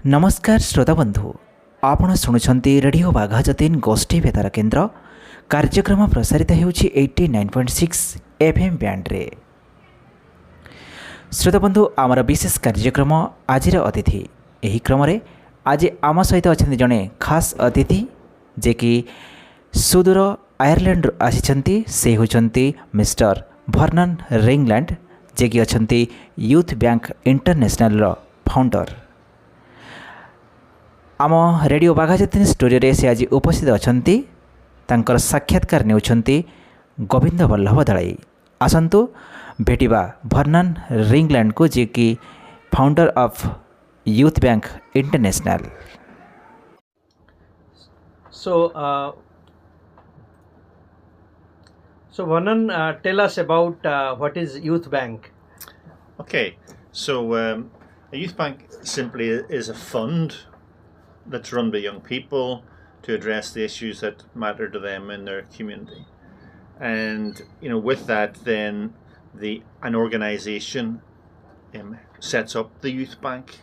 नमस्कार श्रोता बंधु आपण शुणुंट रेडियो बाघाजतीन गोष्ठी बेतार केन्द्र कार्यक्रम प्रसारित होउछि 89.6 एफएम बैंड्रे। श्रोता बंधु आमर विशेष कार्यक्रम आजिर अतिथि एही क्रम रे आज आम सहित अच्छा जड़े खास अतिथि जे कि सुदूर आयरलैंड आसी से होती मिस्टर भर्नन रिंगलैंड जे कि अच्छा यूथ बैंक इंटरनेशनल फाउंडर। आम रेडियो बाघाजतीन स्टूडियो से आज उपस्थित अच्छा साक्षात्कार नेउछंती गोविंद वल्लभ दलाई। आसंतु भेटिबा भर्नन रिंगलैंड को जे कि founder of youth bank international. So Vernon, tell us about what is Youth Bank. Okay, so a youth bank simply is a fund that's run by young people to address the issues that matter to them in their community. And with that, then an organisation sets up the youth bank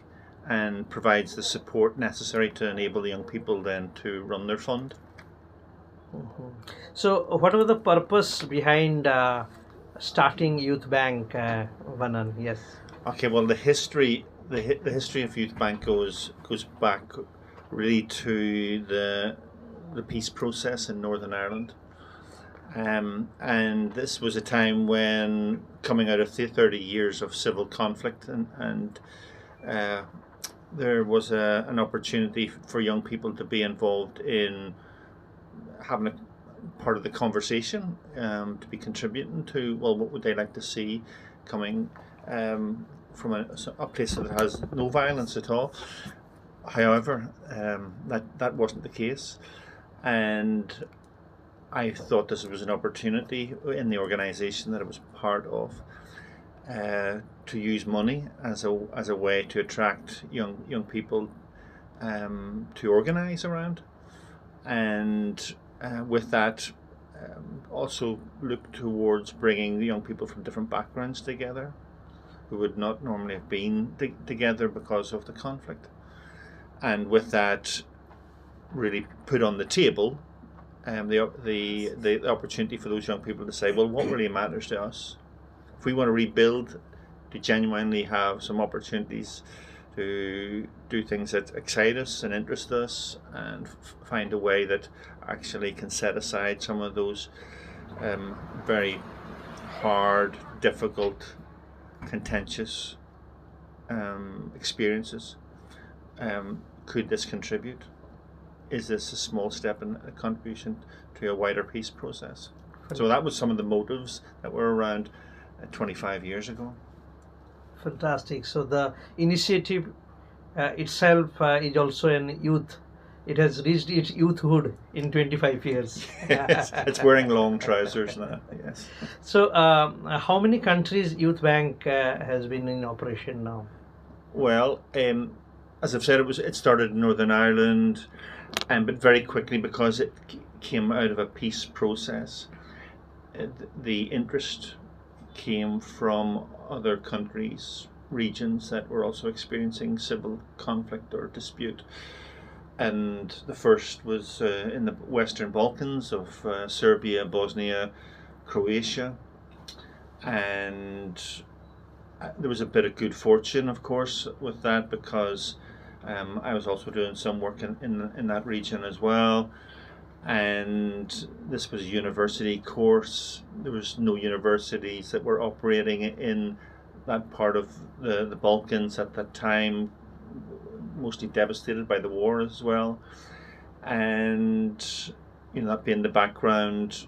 and provides the support necessary to enable the young people then to run their fund. Mm-hmm. So, what was the purpose behind starting Youth Bank, Vernon? Yes. Okay. Well, the history of Youth Bank goes back really to the peace process in Northern Ireland, and this was a time when, coming out of 30 years of civil conflict, and there was an opportunity for young people to be involved in having a part of the conversation, to be contributing to, well, what would they like to see coming from a place that has no violence at all. However, that wasn't the case, and I thought this was an opportunity in the organisation that I was part of to use money as a way to attract young people to organise around, and with that also look towards bringing the young people from different backgrounds together who would not normally have been together because of the conflict. And with that, really put on the table the opportunity for those young people to say, well, what really matters to us? If we want to rebuild, to genuinely have some opportunities to do things that excite us and interest us, and find a way that actually can set aside some of those very hard, difficult, contentious experiences. Could this contribute? Is this a small step in a contribution to a wider peace process? So that was some of the motives that were around 25 years ago. Fantastic. So the initiative itself is also in youth. It has reached its youthhood in 25 years. Yes, it's wearing long trousers now. Yes. So how many countries Youth Bank has been in operation now? Well, as I've said, it started in Northern Ireland, but very quickly, because it came out of a peace process, the interest came from other countries, regions that were also experiencing civil conflict or dispute. And the first was in the Western Balkans of Serbia, Bosnia, Croatia, and there was a bit of good fortune, of course, with that, because I was also doing some work in that region as well. And this was a university course. There was no universities that were operating in that part of the Balkans at that time, mostly devastated by the war as well. And that being the background,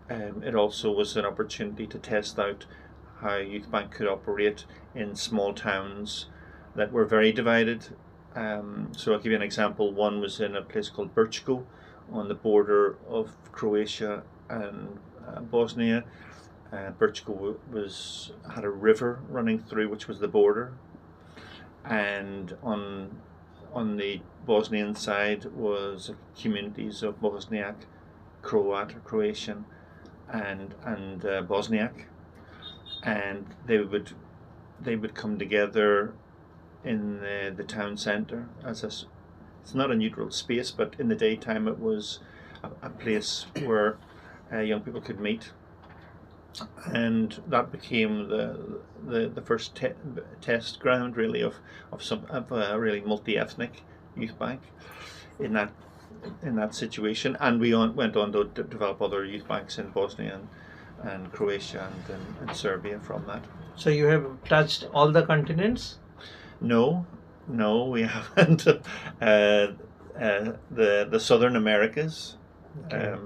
it also was an opportunity to test out how Youth Bank could operate in small towns that were very divided. So I'll give you an example. One was in a place called Brčko on the border of Croatia and Bosnia. Brčko had a river running through, which was the border, and on the Bosnian side was communities of Bosniak, Croat or Croatian, and Bosniak, and they would come together in the town centre as it's not a neutral space, but in the daytime it was a place where young people could meet, and that became the first test ground really of a really multi-ethnic youth bank in that situation. And we went on to develop other youth banks in Bosnia and Croatia and Serbia from that. So you have touched all the continents? No, we haven't. The Southern Americas, Okay.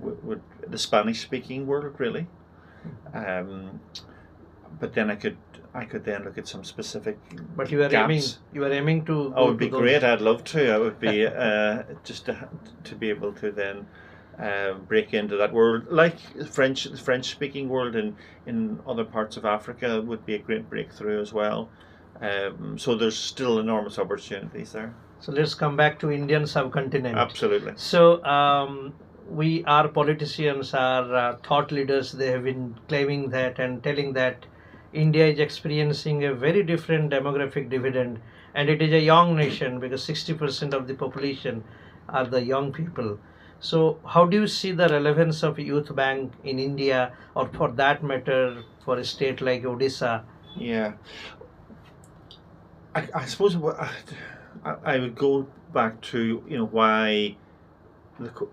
would the Spanish-speaking world really. But then I could then look at some specific. But you are gaps. aiming to. Oh, it would be great. I'd love to. I would be just to be able to then break into that world, like the French-speaking world in other parts of Africa would be a great breakthrough as well. So there's still enormous opportunities there. So let's come back to Indian subcontinent. Absolutely. So our politicians, our thought leaders, they have been claiming that and telling that India is experiencing a very different demographic dividend, and it is a young nation because 60% of the population are the young people. So how do you see the relevance of youth bank in India, or for that matter for a state like Odisha? Yeah. I suppose I would go back to why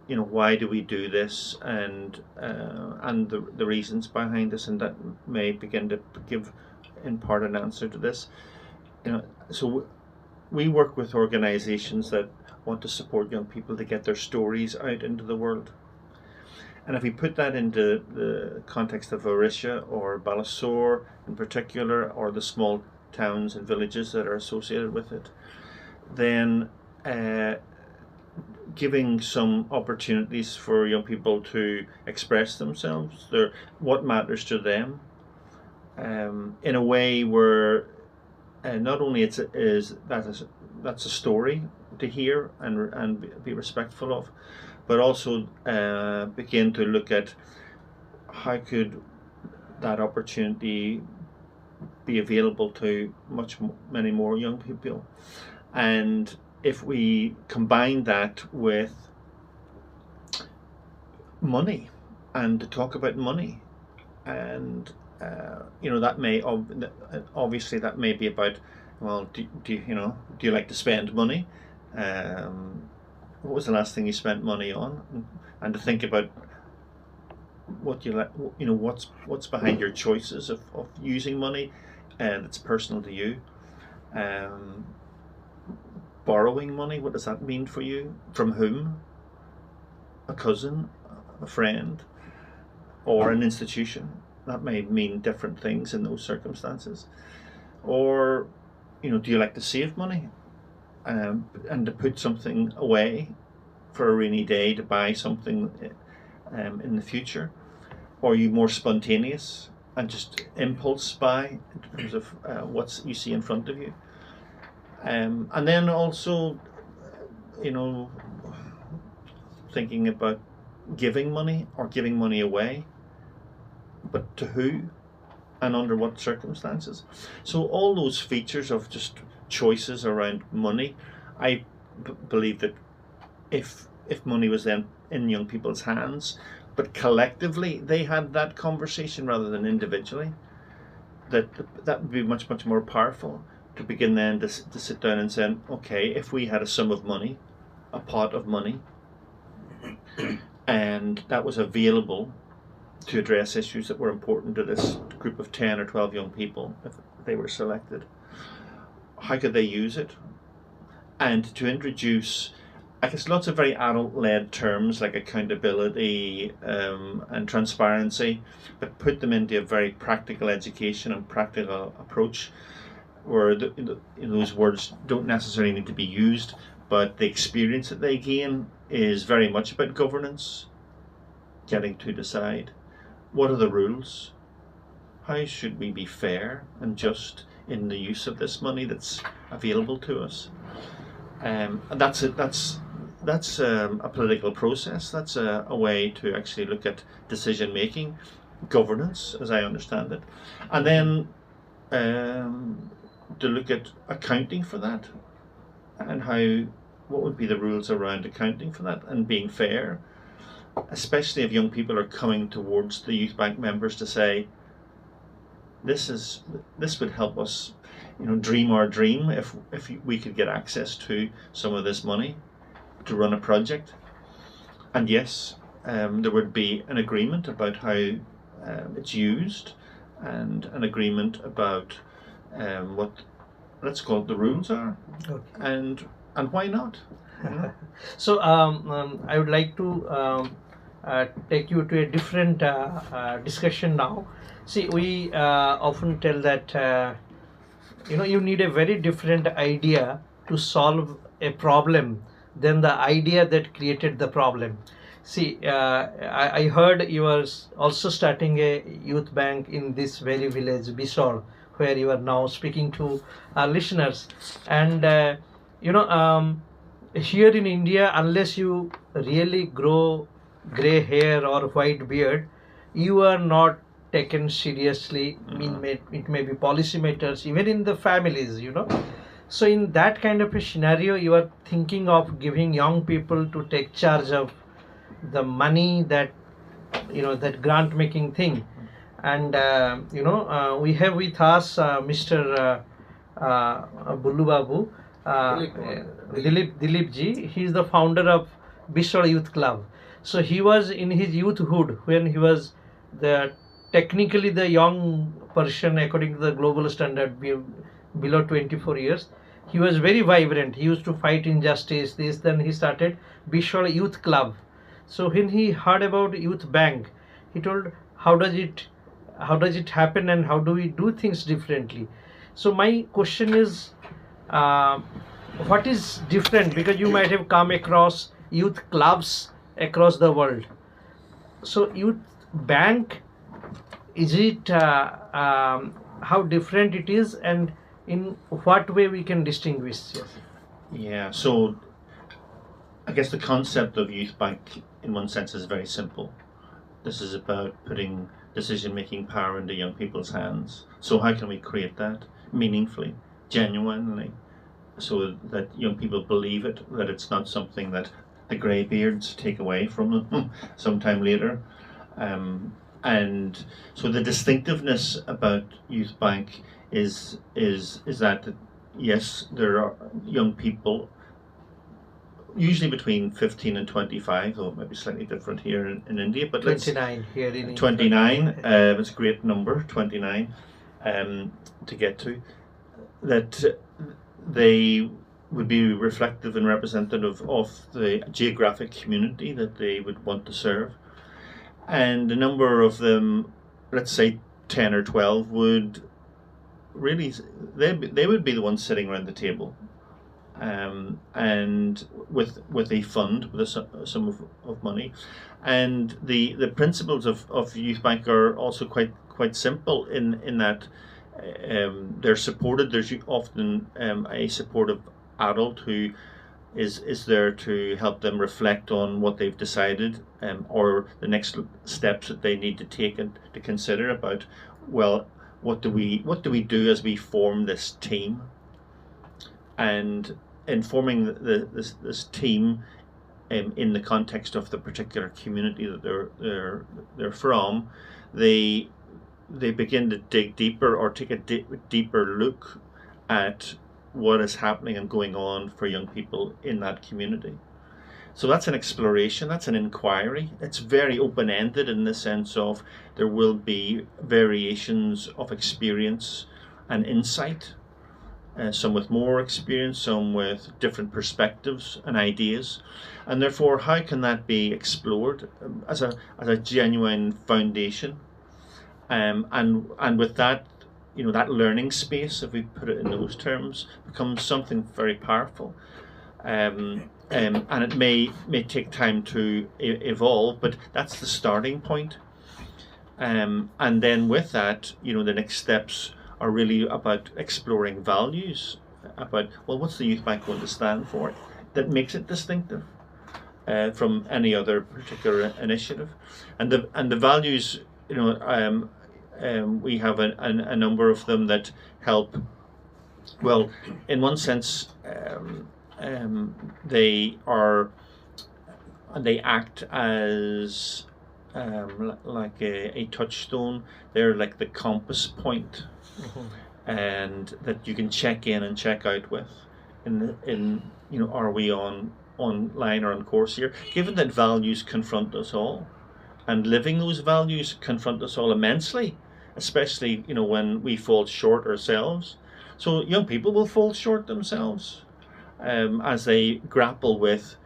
why do we do this, and the reasons behind this, and that may begin to give in part an answer to this. So we work with organizations that want to support young people to get their stories out into the world. And if we put that into the context of Orisha or Balasore in particular, or the small towns and villages that are associated with it, then giving some opportunities for young people to express themselves, what matters to them, in a way where not only that's a story to hear and be respectful of, but also begin to look at how could that opportunity be available to many more young people. And if we combine that with money, and to talk about money, and that may obviously that may be about, well, do you like to spend money? What was the last thing you spent money on? And to think about what you like, what's behind your choices of using money, that's personal to you. Borrowing money, what does that mean for you? From whom? A cousin, a friend, or an institution? That may mean different things in those circumstances. Or, do you like to save money, and to put something away for a rainy day to buy something in the future? Or are you more spontaneous and just impulse buy in terms of what you see in front of you? And then also, thinking about giving money or giving money away, but to who and under what circumstances. So all those features of just choices around money, I believe that if money was then in young people's hands, but collectively they had that conversation rather than individually, that would be much more powerful. To begin then to sit down and say, okay, if we had a sum of money, a pot of money, and that was available to address issues that were important to this group of 10 or 12 young people, if they were selected, how could they use it? And to introduce, I guess, lots of very adult-led terms like accountability and transparency, but put them into a very practical education and practical approach, where those words don't necessarily need to be used, but the experience that they gain is very much about governance, getting to decide what are the rules, how should we be fair and just in the use of this money that's available to us, and that's a political process. That's a way to actually look at decision making, governance, as I understand it, and then to look at accounting for that, and what would be the rules around accounting for that and being fair, especially if young people are coming towards the youth bank members to say, this would help us, dream our dream if we could get access to some of this money to run a project. And yes, there would be an agreement about how it's used, and an agreement about what, let's call it, the rules are. Okay. And why not? So I would like to take you to a different discussion now. See, we often tell that you need a very different idea to solve a problem than the idea that created the problem. See, I heard you are also starting a youth bank in this very village, Bisol, where you are now speaking to our listeners. And here in India, unless you really grow gray hair or white beard, you are not taken seriously. It may be policymakers, even in the families, So in that kind of a scenario, you are thinking of giving young people to take charge of the money, that that grant making thing. And we have with us Mr. Bullu Babu, Dilip ji. He is the founder of Biswal Youth Club. So he was in his youthhood, when he was technically the young person according to the global standard, below 24 years. He was very vibrant. He used to fight injustice. Then he started Biswal Youth Club. So when he heard about Youth Bank, he told, how does it happen, and how do we do things differently? So my question is, what is different? Because you might have come across youth clubs across the world. So Youth Bank, is it how different it is, and in what way we can distinguish? Yes. Yeah, so I guess the concept of youth bank in one sense is very simple. This is about putting decision-making power into young people's hands. So how can we create that meaningfully, genuinely, so that young people believe it, that it's not something that the greybeards take away from them sometime later. And so the distinctiveness about Youth Bank is that, yes, there are young people, usually between 15 and 25, or maybe slightly different here in India, but 29 here in 29. It's a great number, 29, to get to. That they would be reflective and representative of the geographic community that they would want to serve. And a number of them, let's say 10 or 12, would really, they would be the ones sitting around the table, and with a fund, with a sum of money. And the principles of Youth Bank are also quite simple in that they're supported. There's often a supportive adult who is there to help them reflect on what they've decided, or the next steps that they need to take and to consider about, well, what do we do as we form this team? And in forming this team in the context of the particular community that they're from, they begin to dig deeper, or take a deeper look at what is happening and going on for young people in that community. So that's an exploration, that's an inquiry. It's very open-ended in the sense of there will be variations of experience and insight, some with more experience, some with different perspectives and ideas. And therefore, how can that be explored as a genuine foundation? And with that, that learning space, if we put it in those terms, becomes something very powerful. And it may take time to evolve, but that's the starting point. And then with that, the next steps are really about exploring values, about, well, what's the Youth Bank going to stand for that makes it distinctive from any other particular initiative. And the values, we have a number of them that help Well, in one sense, they act as like a touchstone. They're like the compass point, and that you can check in and check out with. Are we on line or on course here? Given that values confront us all, and living those values confront us all immensely, especially when we fall short ourselves. So young people will fall short themselves as they grapple with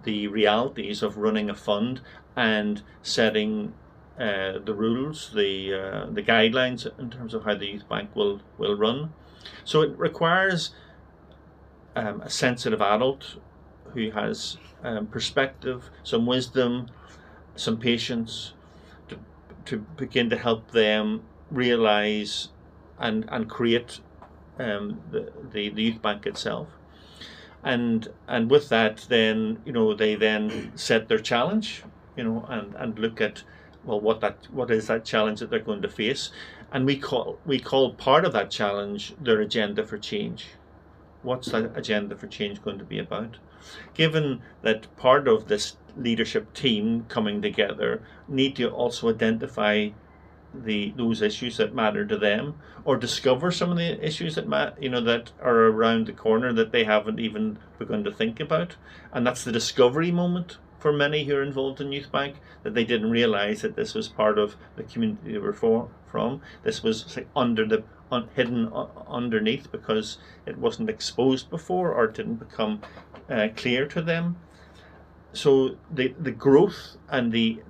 the realities of running a fund and setting the rules, the guidelines in terms of how the youth bank will run. So it requires a sensitive adult who has perspective, some wisdom, some patience, to begin to help them realize and create the youth bank itself. And with that, then they then set their challenge, and look at, well, what is that challenge that they're going to face, and we call part of that challenge their agenda for change. What's that agenda for change going to be about? Given that part of this leadership team coming together need to also identify those issues that matter to them, or discover some of the issues that that are around the corner that they haven't even begun to think about, and that's the discovery moment for many who are involved in Youth Bank, that they didn't realize that this was part of the community they were from. This was hidden underneath because it wasn't exposed before, or it didn't become clear to them. So the growth and the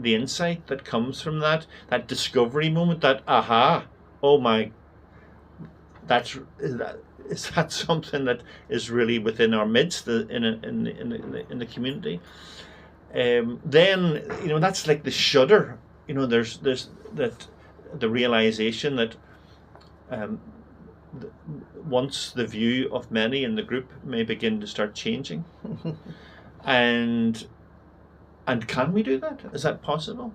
insight that comes from that discovery moment, that aha, oh my, is that something that is really within our midst in the community? Then that's like the shudder. There's that the realization that once the view of many in the group may begin to start changing. And can we do that? Is that possible?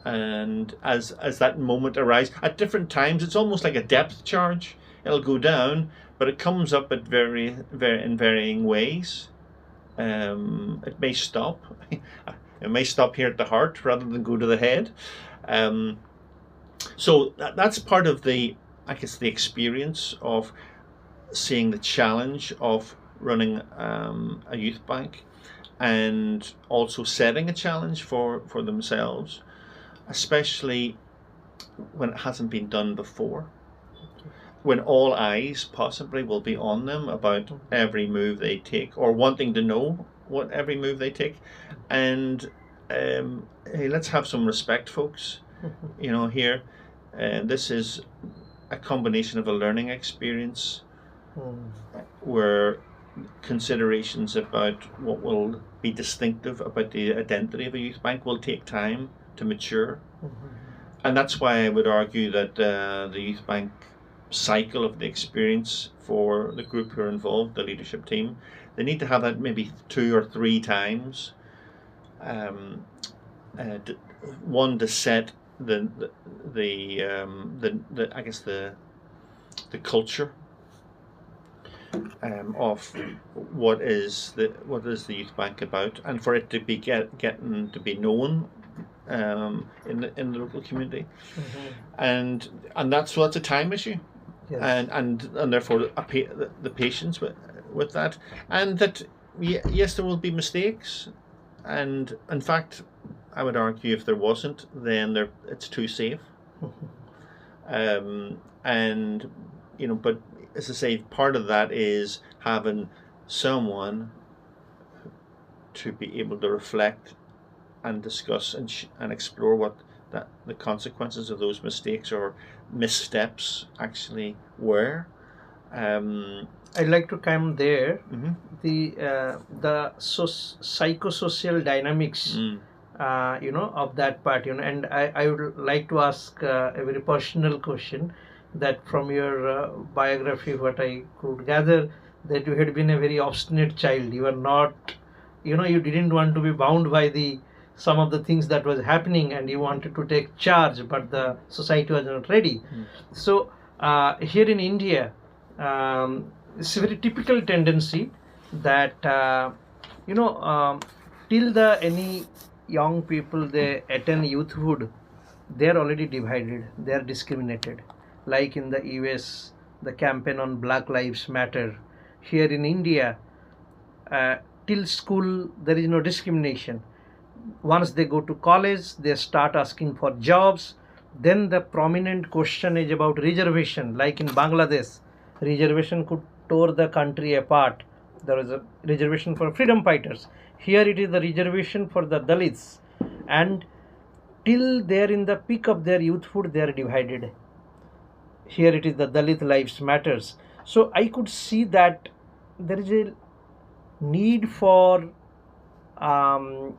And as that moment arises at different times, it's almost like a depth charge. It'll go down, but it comes up at in varying ways. It may stop. It may stop here at the heart rather than go to the head. So that's part of the experience of seeing the challenge of running a youth bank, and also setting a challenge for themselves, especially when it hasn't been done before, when all eyes possibly will be on them about every move they take, or wanting to know what every move they take. And hey, let's have some respect, folks. Here, this is a combination of a learning experience where considerations about what will be distinctive about the identity of a youth bank will take time to mature. And that's why I would argue that the youth bank cycle of the experience for the group who are involved, the leadership team, they need to have that maybe 2 or 3 times. One to set the culture of what is the youth bank about, and for it to be getting to be known in the local community. And that's a time issue. Yes. And therefore the patience with that, and that yes, there will be mistakes, and in fact I would argue if there wasn't, then it's too safe. And but as I say, part of that is having someone to be able to reflect and discuss and explore what the consequences of those mistakes or missteps actually were. I'd like to come there. The psychosocial dynamics of that part, and I would like to ask a very personal question, that from your biography, what I could gather, that you had been a very obstinate child. You were not, you didn't want to be bound by some of the things that was happening, and you wanted to take charge, but the society was not ready. So here in India, It's a very typical tendency that till the any young people they attend youthhood, they are already divided, they are discriminated. Like in the US, the campaign on Black Lives Matter. Here in India, uh, till school there is no discrimination. Once they go to college, they start asking for jobs. Then the prominent question is about reservation. Like in Bangladesh, reservation could tore the country apart. There was a reservation for freedom fighters. Here it is the reservation for the Dalits. And till they're in the peak of their youthhood, they are divided. Here it is the Dalit lives matters. So I could see that there is a need for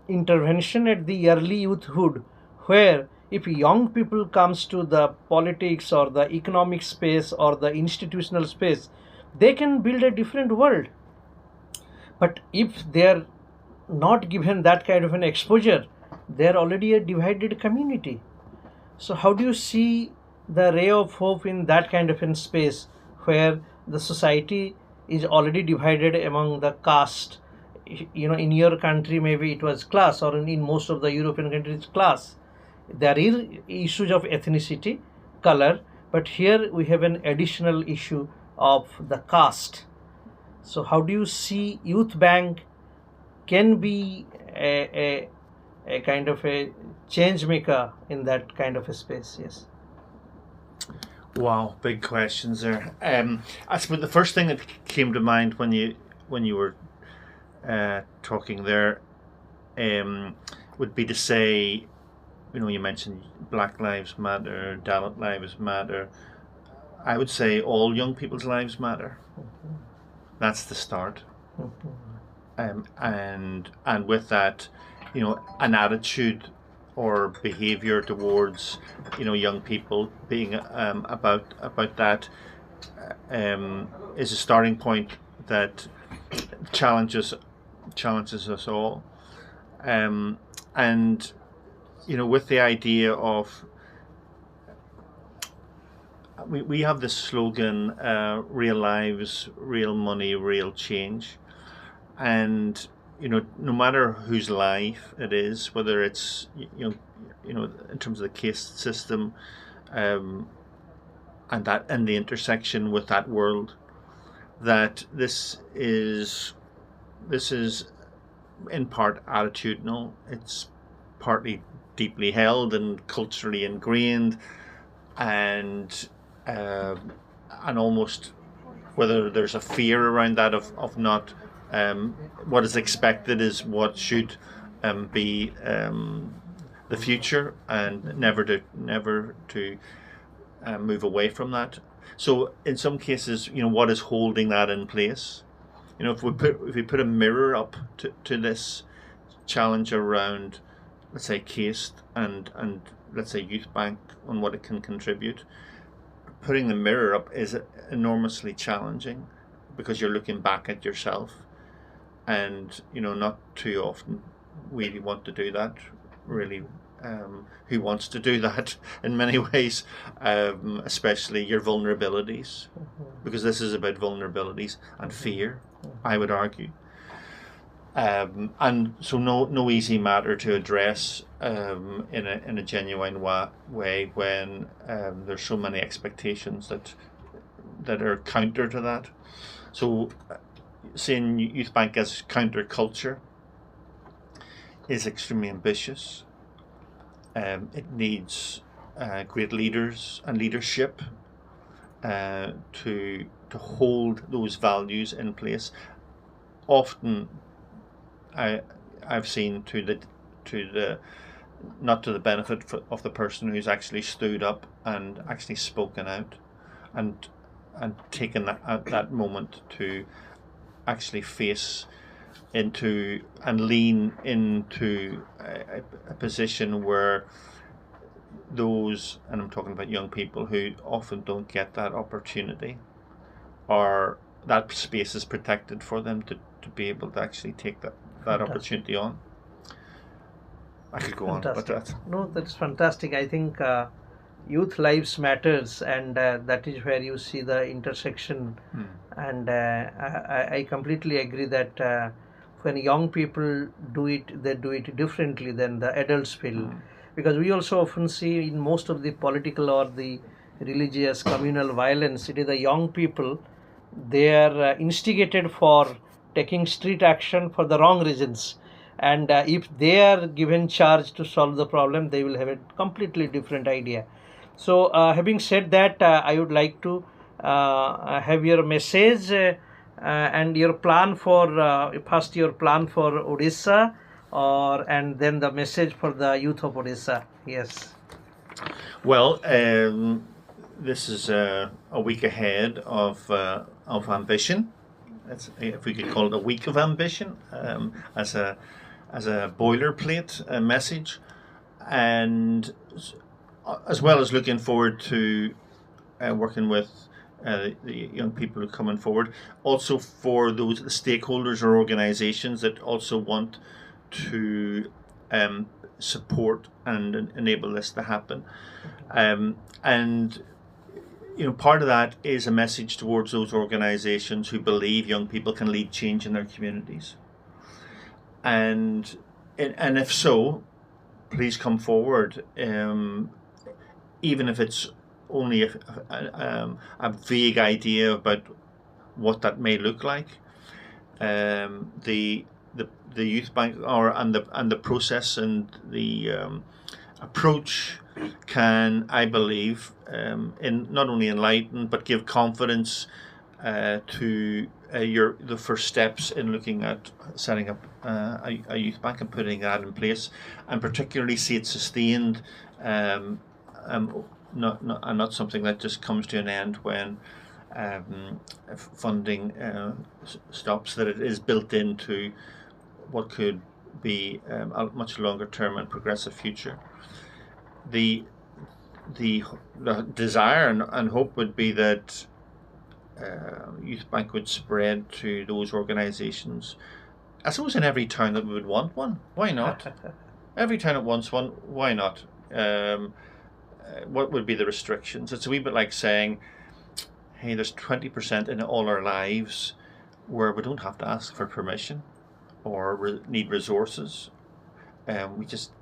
intervention at the early youthhood, where if young people comes to the politics or the economic space or the institutional space, they can build a different world. But if they are not given that kind of an exposure, they are already a divided community. So how do you see the ray of hope in that kind of a space where the society is already divided among the caste? In your country maybe it was class, or in most of the European countries class. There is issues of ethnicity, color, but here we have an additional issue of the caste. So how do you see youth bank can be a kind of a change maker in that kind of a space? Yes. Wow, big questions there. I suppose the first thing that came to mind when you were talking there would be to say, you mentioned Black Lives Matter, Dalit Lives Matter. I would say all young people's lives matter. Mm-hmm. That's the start. Mm-hmm. And with that, an attitude or behavior towards young people being about that is a starting point that challenges us all, and with the idea of we have this slogan, real lives, real money, real change, and no matter whose life it is, whether it's in terms of the caste system, and that and the intersection with that world, that this is in part attitudinal. It's partly deeply held and culturally ingrained, and almost whether there's a fear around that of not what is expected is what should be the future, and never to move away from that. So in some cases, what is holding that in place? If we put a mirror up to this challenge around, let's say, caste and let's say youth bank, on what it can contribute, putting the mirror up is enormously challenging, because you're looking back at yourself, and not too often we want to do that, really. Who wants to do that in many ways, especially your vulnerabilities, because this is about vulnerabilities and fear, I would argue, and so no easy matter to address in a genuine way when there's so many expectations that are counter to that. So seeing Youth Bank as counterculture is extremely ambitious. It needs great leaders and leadership to hold those values in place. Often, I've seen to the not to the benefit of the person who's actually stood up and actually spoken out, and taken that moment to actually face into and lean into a position where those, and I'm talking about young people who often don't get that opportunity, or that space is protected for them to be able to actually take that opportunity on. I could go Fantastic. on, but that. No, that's fantastic. I think youth lives matters, and that is where you see the intersection. And I completely agree that when young people do it, they do it differently than the adults will, because we also often see in most of the political or the religious communal violence, it is the young people, they are instigated for taking street action for the wrong reasons, and if they are given charge to solve the problem, they will have a completely different idea. So having said that, I would like to have your message and your plan for first your plan for Odisha, or and then the message for the youth of Odisha. Yes. Well, this is a week ahead of ambition. If we could call it a week of ambition, as a boilerplate message, and as well as looking forward to working with the young people who are coming forward, also for those stakeholders or organisations that also want to support and enable this to happen. And part of that is a message towards those organisations who believe young people can lead change in their communities. And if so, please come forward, even if it's only a vague idea about what that may look like. The youth bank and the process and the approach can, I believe, not only enlighten but give confidence to the first steps in looking at setting up a youth bank and putting that in place, and particularly see it sustained, not something that just comes to an end when funding stops, that it is built into what could be a much longer term and progressive future. The desire and hope would be that Youth Bank would spread to those organisations, I suppose, in every town that would want one. Why not? Every town that wants one, why not? What would be the restrictions? It's a wee bit like saying, hey, there's 20% in all our lives where we don't have to ask for permission or need resources. We just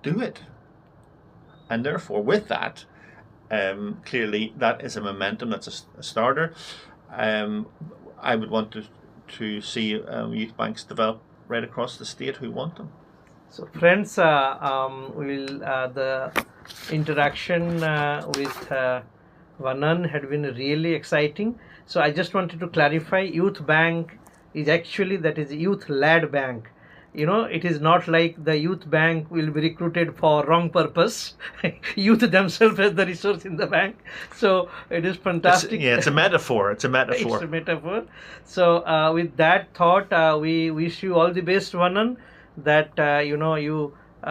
do it. And therefore, with that, clearly that is a momentum, that's a starter. I would want to see youth banks develop right across the state who want them. So friends, the interaction with Vernon had been really exciting. So I just wanted to clarify, Youth Bank is actually, that is youth-led bank. It is not like the youth bank will be recruited for wrong purpose. Youth themselves has the resource in the bank. So it is fantastic. It's a metaphor. It's a metaphor. It's a metaphor. So with that thought, we wish you all the best, Vernon, that the youth in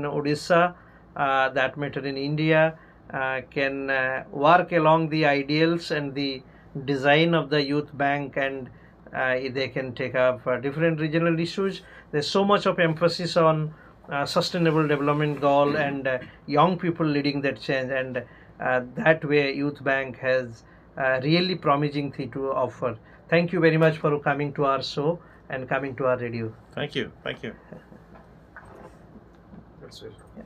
Odisha, that matter in India, can work along the ideals and the design of the youth bank, and they can take up different regional issues. There's so much of emphasis on sustainable development goal and young people leading that change, and that way Youth Bank has really promising thing to offer. Thank you very much for coming to our show and coming to our radio. Thank you. That's it. Yeah.